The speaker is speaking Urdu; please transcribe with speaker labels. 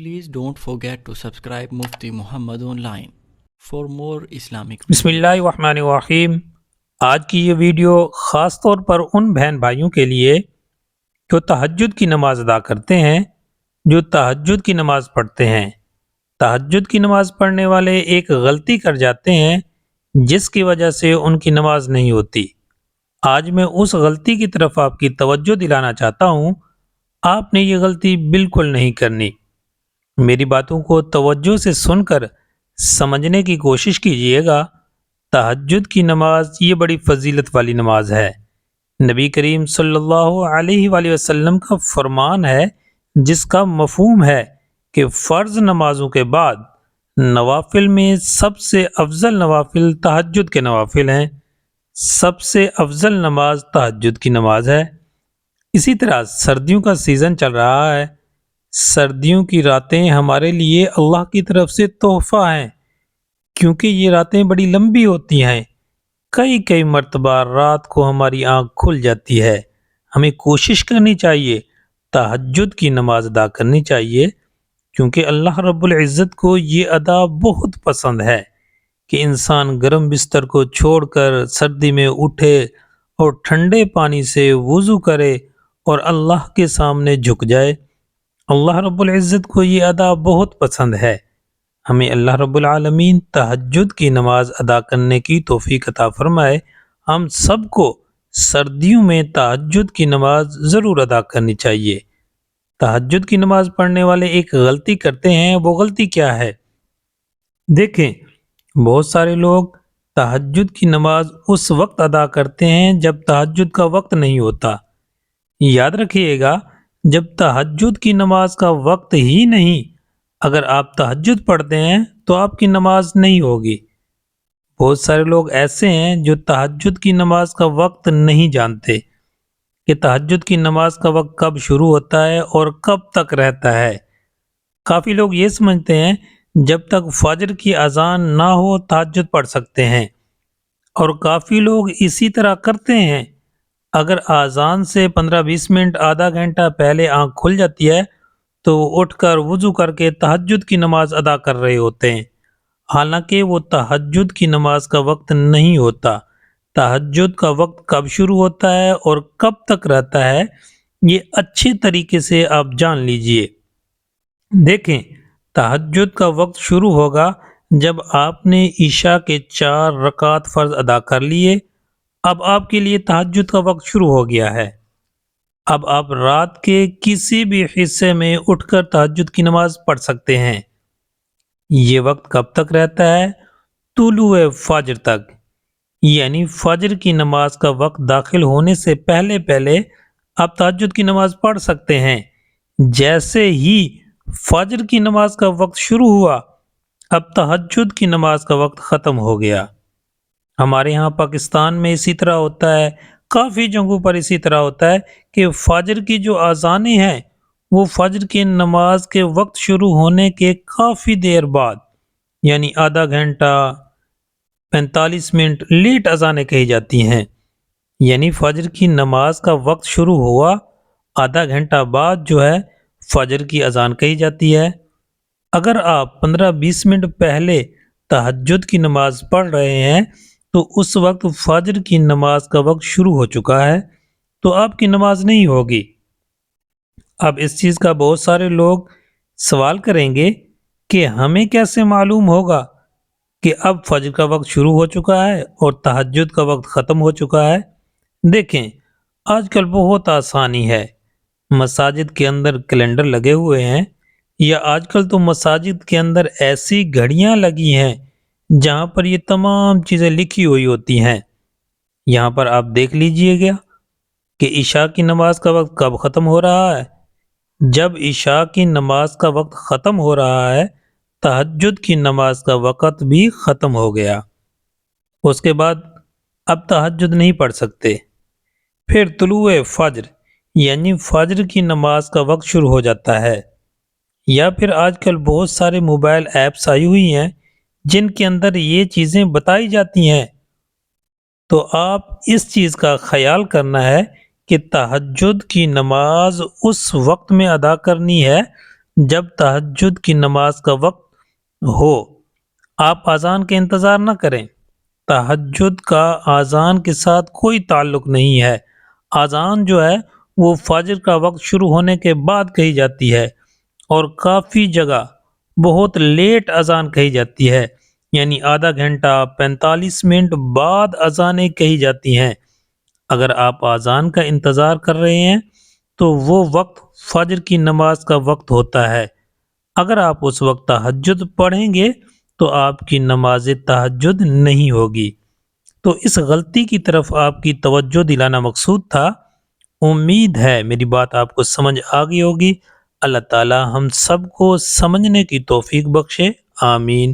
Speaker 1: Please don't forget to subscribe Mufti Muhammad Online for more Islamic
Speaker 2: بسم
Speaker 1: videos.
Speaker 2: اللہ الرحمن الرحیم۔ آج کی یہ ویڈیو خاص طور پر ان بہن بھائیوں کے لیے جو تہجد کی نماز ادا کرتے ہیں، جو تہجد کی نماز پڑھتے ہیں۔ تہجد کی نماز پڑھنے والے ایک غلطی کر جاتے ہیں جس کی وجہ سے ان کی نماز نہیں ہوتی۔ آج میں اس غلطی کی طرف آپ کی توجہ دلانا چاہتا ہوں۔ آپ نے یہ غلطی بالکل نہیں کرنی۔ میری باتوں کو توجہ سے سن کر سمجھنے کی کوشش کیجئے گا۔ تہجد کی نماز یہ بڑی فضیلت والی نماز ہے۔ نبی کریم صلی اللہ علیہ وآلہ وسلم کا فرمان ہے جس کا مفہوم ہے کہ فرض نمازوں کے بعد نوافل میں سب سے افضل نوافل تہجد کے نوافل ہیں۔ سب سے افضل نماز تہجد کی نماز ہے۔ اسی طرح سردیوں کا سیزن چل رہا ہے۔ سردیوں کی راتیں ہمارے لیے اللہ کی طرف سے تحفہ ہیں، کیونکہ یہ راتیں بڑی لمبی ہوتی ہیں۔ کئی مرتبہ رات کو ہماری آنکھ کھل جاتی ہے۔ ہمیں کوشش کرنی چاہیے، تہجد کی نماز ادا کرنی چاہیے، کیونکہ اللہ رب العزت کو یہ ادا بہت پسند ہے کہ انسان گرم بستر کو چھوڑ کر سردی میں اٹھے اور ٹھنڈے پانی سے وضو کرے اور اللہ کے سامنے جھک جائے۔ اللہ رب العزت کو یہ ادا بہت پسند ہے۔ ہمیں اللہ رب العالمین تہجد کی نماز ادا کرنے کی توفیق عطا فرمائے۔ ہم سب کو سردیوں میں تہجد کی نماز ضرور ادا کرنی چاہیے۔ تہجد کی نماز پڑھنے والے ایک غلطی کرتے ہیں۔ وہ غلطی کیا ہے؟ دیکھیں، بہت سارے لوگ تہجد کی نماز اس وقت ادا کرتے ہیں جب تہجد کا وقت نہیں ہوتا۔ یاد رکھیے گا، جب تہجد کی نماز کا وقت ہی نہیں، اگر آپ تہجد پڑھتے ہیں تو آپ کی نماز نہیں ہوگی۔ بہت سارے لوگ ایسے ہیں جو تہجد کی نماز کا وقت نہیں جانتے کہ تہجد کی نماز کا وقت کب شروع ہوتا ہے اور کب تک رہتا ہے۔ کافی لوگ یہ سمجھتے ہیں جب تک فجر کی اذان نہ ہو تہجد پڑھ سکتے ہیں، اور کافی لوگ اسی طرح کرتے ہیں۔ اگر اذان سے 15-20 منٹ آدھا گھنٹہ پہلے آنکھ کھل جاتی ہے تو وہ اٹھ کر وضو کر کے تہجد کی نماز ادا کر رہے ہوتے ہیں، حالانکہ وہ تہجد کی نماز کا وقت نہیں ہوتا۔ تہجد کا وقت کب شروع ہوتا ہے اور کب تک رہتا ہے، یہ اچھے طریقے سے آپ جان لیجئے۔ دیکھیں، تہجد کا وقت شروع ہوگا جب آپ نے عشاء کے 4 رکعت فرض ادا کر لیے۔ اب آپ کے لیے تہجد کا وقت شروع ہو گیا ہے۔ اب آپ رات کے کسی بھی حصے میں اٹھ کر تہجد کی نماز پڑھ سکتے ہیں۔ یہ وقت کب تک رہتا ہے؟ طلوع فجر تک، یعنی فجر کی نماز کا وقت داخل ہونے سے پہلے آپ تہجد کی نماز پڑھ سکتے ہیں۔ جیسے ہی فجر کی نماز کا وقت شروع ہوا، اب تہجد کی نماز کا وقت ختم ہو گیا۔ ہمارے ہاں پاکستان میں اسی طرح ہوتا ہے، کافی جگہوں پر اسی طرح ہوتا ہے کہ فجر کی جو اذانیں ہیں وہ فجر کی نماز کے وقت شروع ہونے کے کافی دیر بعد، یعنی آدھا گھنٹہ 45 منٹ لیٹ اذانیں کہی جاتی ہیں۔ یعنی فجر کی نماز کا وقت شروع ہوا، آدھا گھنٹہ بعد جو ہے فجر کی اذان کہی جاتی ہے۔ اگر آپ 15-20 منٹ پہلے تہجد کی نماز پڑھ رہے ہیں تو اس وقت فجر کی نماز کا وقت شروع ہو چکا ہے، تو آپ کی نماز نہیں ہوگی۔ اب اس چیز کا بہت سارے لوگ سوال کریں گے کہ ہمیں کیسے معلوم ہوگا کہ اب فجر کا وقت شروع ہو چکا ہے اور تہجد کا وقت ختم ہو چکا ہے؟ دیکھیں، آج کل بہت آسانی ہے۔ مساجد کے اندر کیلنڈر لگے ہوئے ہیں، یا آج کل تو مساجد کے اندر ایسی گھڑیاں لگی ہیں جہاں پر یہ تمام چیزیں لکھی ہوئی ہوتی ہیں۔ یہاں پر آپ دیکھ لیجئے گا کہ عشاء کی نماز کا وقت کب ختم ہو رہا ہے۔ جب عشاء کی نماز کا وقت ختم ہو رہا ہے، تہجد کی نماز کا وقت بھی ختم ہو گیا۔ اس کے بعد اب تہجد نہیں پڑھ سکتے۔ پھر طلوع فجر، یعنی فجر کی نماز کا وقت شروع ہو جاتا ہے۔ یا پھر آج کل بہت سارے موبائل ایپس آئی ہوئی ہیں جن کے اندر یہ چیزیں بتائی جاتی ہیں، تو آپ اس چیز کا خیال کرنا ہے کہ تہجد کی نماز اس وقت میں ادا کرنی ہے جب تہجد کی نماز کا وقت ہو آپ اذان کے انتظار نہ کریں۔ تہجد کا اذان کے ساتھ کوئی تعلق نہیں ہے۔ اذان جو ہے وہ فجر کا وقت شروع ہونے کے بعد کہی جاتی ہے، اور کافی جگہ بہت لیٹ اذان کہی جاتی ہے، یعنی آدھا گھنٹہ 45 منٹ بعد اذانیں کہی جاتی ہیں۔ اگر آپ اذان کا انتظار کر رہے ہیں تو وہ وقت فجر کی نماز کا وقت ہوتا ہے۔ اگر آپ اس وقت تہجد پڑھیں گے تو آپ کی نماز تہجد نہیں ہوگی۔ تو اس غلطی کی طرف آپ کی توجہ دلانا مقصود تھا۔ امید ہے میری بات آپ کو سمجھ آ گئی ہوگی۔ اللہ تعالی ہم سب کو سمجھنے کی توفیق بخشے، آمین۔